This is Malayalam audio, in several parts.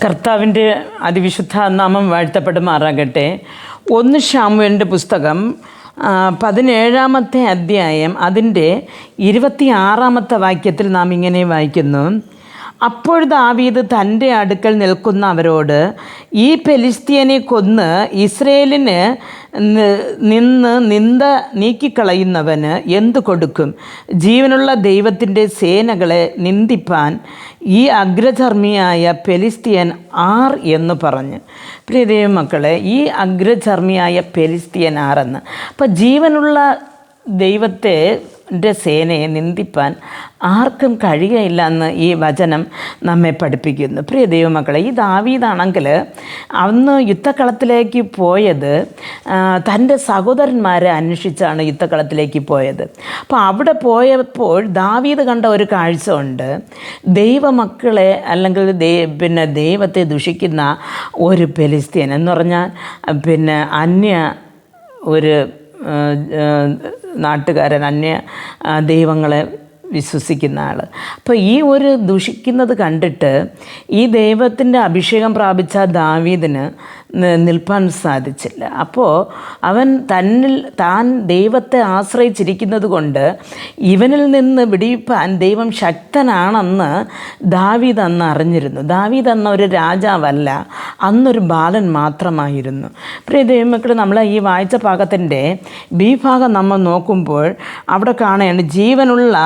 കർത്താവിൻ്റെ അതിവിശുദ്ധ നാമം വാഴ്ത്തപ്പെടുമാറാകട്ടെ. 1 ശമൂവേലിൻ്റെ പുസ്തകം 17-ാമത്തെ അധ്യായം അതിൻ്റെ 26-ാമത്തെ വാക്യത്തിൽ നാം ഇങ്ങനെ വായിക്കുന്നു: അപ്പോൾ ദാവീദ് തൻ്റെ അടുക്കൽ നിൽക്കുന്ന അവരോട്, ഈ ഫെലിസ്ത്യനെ കൊന്ന് ഇസ്രയേലിന് നിന്ന് നിന്ദ നീക്കിക്കളയുന്നവന് എന്തു കൊടുക്കും? ജീവനുള്ള ദൈവത്തിൻ്റെ സേനകളെ നിന്ദിപ്പാൻ ഈ അഗ്രചർമ്മിയായ ഫെലിസ്ത്യൻ ആർ എന്ന് പറഞ്ഞ്. പ്രിയ ദൈവമക്കളെ, ഈ അഗ്രചർമ്മിയായ ഫെലിസ്ത്യൻ ആരെന്ന്. അപ്പം ജീവനുള്ള ദൈവത്തെ സേനയെ നിന്ദിപ്പാൻ ആർക്കും കഴിയുകയില്ല എന്ന് ഈ വചനം നമ്മെ പഠിപ്പിക്കുന്നു. പ്രിയ ദൈവമക്കളെ, ഈ ദാവീദാണെങ്കിൽ അന്ന് യുദ്ധക്കളത്തിലേക്ക് പോയത് തൻ്റെ സഹോദരന്മാരെ അന്വേഷിച്ചാണ് യുദ്ധക്കളത്തിലേക്ക് പോയത്. അപ്പോൾ അവിടെ പോയപ്പോൾ ദാവീദ് കണ്ട ഒരു കാഴ്ച ഉണ്ട്. ദൈവമക്കളെ അല്ലെങ്കിൽ ദൈവത്തെ ദുഷിക്കുന്ന ഒരു ഫെലിസ്ത്യൻ എന്ന് പറഞ്ഞാൽ അന്യ ഒരു നാട്ടുകാരൻ, അന്യ ദൈവങ്ങളെ വിശ്വസിക്കുന്ന ആൾ. അപ്പോൾ ഈ ഒരു ദുഷിക്കുന്നത് കണ്ടിട്ട് ഈ ദൈവത്തിൻ്റെ അഭിഷേകം പ്രാപിച്ച ദാവീദിന് നിൽപ്പാൻ സാധിച്ചില്ല. അപ്പോൾ അവൻ താൻ ദൈവത്തെ ആശ്രയിച്ചിരിക്കുന്നത് കൊണ്ട് ഇവനിൽ നിന്ന് വിടിയിപ്പാൻ ദൈവം ശക്തനാണെന്ന് ദാവീദ് അന്ന് അറിഞ്ഞിരുന്നു. ദാവീദ് അന്ന് ഒരു രാജാവല്ല, അന്നൊരു ബാലൻ മാത്രമായിരുന്നു. പ്രിയ ദൈവമക്കളെ, നമ്മൾ ഈ വായിച്ച ഭാഗത്തിൻ്റെ ബി ഭാഗം നമ്മൾ നോക്കുമ്പോൾ അവിടെ കാണുകയാണ്, ജീവനുള്ള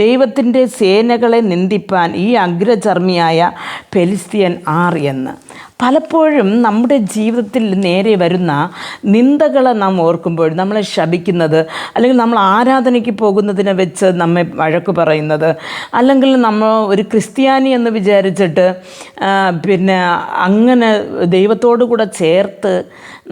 ദൈവത്തിൻ്റെ സേനകളെ നിന്ദിപ്പാൻ ഈ അഗ്രചർമ്മിയായ ഫെലിസ്ത്യൻ ആർ എന്ന്. പലപ്പോഴും നമ്മുടെ ജീവിതത്തിൽ നേരെ വരുന്ന നിന്ദകളെ നാം ഓർക്കുമ്പോൾ നമ്മളെ ശപിക്കുന്നത്, അല്ലെങ്കിൽ നമ്മൾ ആരാധനയ്ക്ക് പോകുന്നതിനെ വെച്ച് നമ്മെ വഴക്ക് പറയുന്നത്, അല്ലെങ്കിൽ നമ്മൾ ഒരു ക്രിസ്ത്യാനി എന്ന് വിചാരിച്ചിട്ട് അങ്ങനെ ദൈവത്തോടു കൂടെ ചേർത്ത്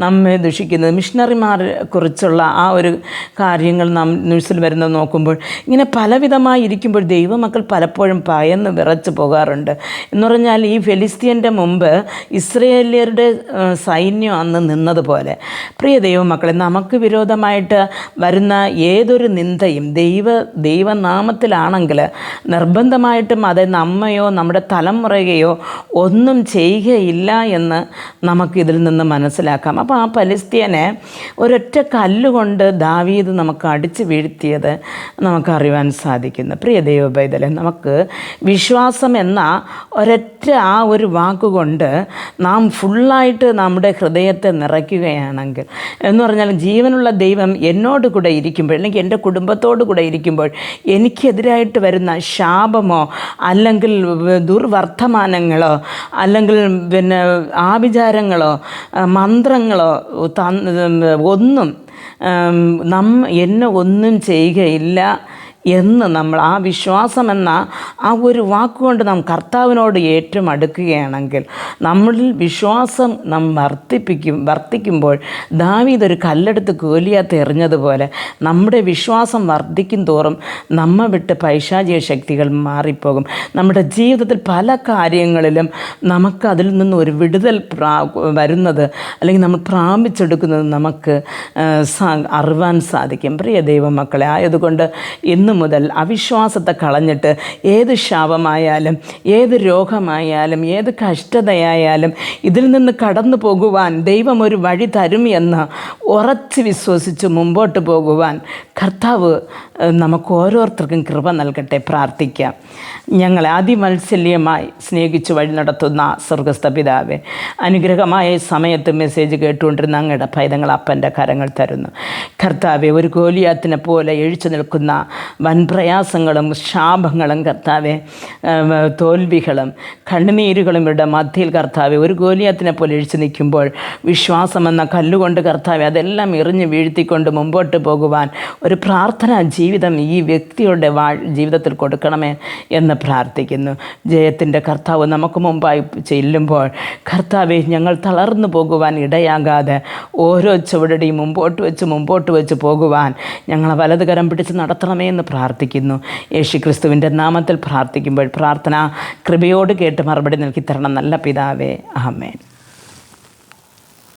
നമ്മെ ദുഷിക്കുന്നത്, മിഷണറിമാരെ കുറിച്ചുള്ള ആ ഒരു കാര്യങ്ങൾ നാം ന്യൂസിൽ വരുന്നത് നോക്കുമ്പോൾ ഇങ്ങനെ പലവിധമായി ഇരിക്കുമ്പോൾ ദൈവമക്കൾ പലപ്പോഴും ഭയന്ന് വിറച്ച് പോകാറുണ്ട്. എന്ന് പറഞ്ഞാൽ ഈ ഫെലിസ്ത്യൻ്റെ മുമ്പ് ഇസ്രയേല്യരുടെ സൈന്യം അന്ന് നിന്നതുപോലെ. പ്രിയ ദൈവമക്കളെ, നമുക്ക് വിരോധമായിട്ട് വരുന്ന ഏതൊരു നിന്ദയും ദൈവനാമത്തിലാണെങ്കിൽ നിർബന്ധമായിട്ടും അത് നമ്മയോ നമ്മുടെ തലമുറയെയോ ഒന്നും ചെയ്യുകയില്ല എന്ന് നമുക്കിതിൽ നിന്ന് മനസ്സിലാക്കാം. അപ്പോൾ ആ ഫെലിസ്ത്യനെ ഒരൊറ്റ കല്ലുകൊണ്ട് ദാവീദ് നമുക്ക് അടിച്ചു വീഴ്ത്തിയത് നമുക്കറിയാൻ സാധിക്കുന്നു. പ്രിയ ദൈവപൈതലെ, നമുക്ക് വിശ്വാസം എന്ന ഒരൊറ്റ ആ ഒരു വാക്കുകൊണ്ട് നാം ഫുള്ളായിട്ട് നമ്മുടെ ഹൃദയത്തെ നിറയ്ക്കുകയാണെങ്കിൽ, എന്ന് പറഞ്ഞാൽ ജീവനുള്ള ദൈവം എന്നോട് കൂടെ ഇരിക്കുമ്പോൾ, അല്ലെങ്കിൽ എൻ്റെ കുടുംബത്തോടു കൂടെ ഇരിക്കുമ്പോൾ എനിക്കെതിരായിട്ട് വരുന്ന ശാപമോ അല്ലെങ്കിൽ ദുർവർത്തമാനങ്ങളോ അല്ലെങ്കിൽ ആഭിചാരങ്ങളോ മന്ത്രങ്ങളോ ഒന്നും എന്നെ ഒന്നും ചെയ്യുകയില്ല എന്ന് നമ്മൾ ആ വിശ്വാസം എന്ന ആ ഒരു വാക്കുകൊണ്ട് നാം കർത്താവിനോട് ഏറ്റവും അടുക്കുകയാണെങ്കിൽ, നമ്മളിൽ വിശ്വാസം നാം വർദ്ധിക്കുമ്പോൾ ദാവീദ് ഒരു കല്ലെടുത്ത് ഗോലിയാത്ത് എറിഞ്ഞതുപോലെ നമ്മുടെ വിശ്വാസം വർദ്ധിക്കും തോറും നമ്മെ വിട്ട് പൈശാചിക ശക്തികൾ മാറിപ്പോകും. നമ്മുടെ ജീവിതത്തിൽ പല കാര്യങ്ങളിലും നമുക്ക് അതിൽ നിന്ന് ഒരു വിടുതൽ വരുന്നത്, അല്ലെങ്കിൽ നമ്മൾ പ്രാപിച്ചെടുക്കുന്നത് നമുക്ക് അറിവാൻ സാധിക്കും. പ്രിയ ദൈവമക്കളെ, ആയതുകൊണ്ട് ഇന്ന് മുതൽ അവിശ്വാസത്തെ കളഞ്ഞിട്ട് ഏത് ശാപമായാലും ഏത് രോഗമായാലും ഏത് കഷ്ടതയായാലും ഇതിൽ നിന്ന് കടന്നു പോകുവാൻ ദൈവം ഒരു വഴി തരും എന്ന് ഉറച്ച് വിശ്വസിച്ച് മുമ്പോട്ട് പോകുവാൻ കർത്താവ് നമുക്ക് ഓരോരുത്തർക്കും കൃപ നൽകട്ടെ. പ്രാർത്ഥിക്കാം. ഞങ്ങളെ അതിമത്സല്യമായി സ്നേഹിച്ച് വഴി നടത്തുന്ന സ്വർഗസ്ഥ പിതാവേ, അനുഗ്രഹമായ സമയത്ത് മെസ്സേജ് കേട്ടുകൊണ്ടിരുന്ന അങ്ങയുടെ പൈതങ്ങൾ അപ്പൻ്റെ കരങ്ങൾ തരുന്നു. കർത്താവെ, ഒരു ഗോലിയാത്തിനെ പോലെ എഴിച്ചു നിൽക്കുന്ന വൻ പ്രയാസങ്ങളും ശാപങ്ങളും കർത്താവെ, തോൽവികളും കണ്ണുനീരുകളും ഇവരുടെ മധ്യയിൽ കർത്താവെ ഒരു ഗോലിയാത്തിനെ പോലെ എഴിച്ചു നിൽക്കുമ്പോൾ വിശ്വാസമെന്ന കല്ലുകൊണ്ട് കർത്താവെ അതെല്ലാം എറിഞ്ഞ് വീഴ്ത്തിക്കൊണ്ട് മുമ്പോട്ട് പോകുവാൻ ഒരു പ്രാർത്ഥനാ ജീവിതം ഈ വ്യക്തിയുടെ ജീവിതത്തിൽ കൊടുക്കണമേ എന്ന് പ്രാർത്ഥിക്കുന്നു. ജയത്തിൻ്റെ കർത്താവ് നമുക്ക് മുമ്പായി ചെല്ലുമ്പോൾ കർത്താവെ ഞങ്ങൾ തളർന്നു പോകുവാൻ ഇടയാകാതെ ഓരോ ചുവടടിയും മുമ്പോട്ട് വെച്ച് പോകുവാൻ ഞങ്ങളെ വലത് കരം പിടിച്ച് നടത്തണമേ എന്ന് പ്രാർത്ഥിക്കുന്നു. യേശുക്രിസ്തുവിൻ്റെ നാമത്തിൽ പ്രാർത്ഥിക്കുമ്പോൾ പ്രാർത്ഥന കൃപയോട് കേട്ട് മറുപടി നൽകി തരണം നല്ല പിതാവേ. ആമേൻ.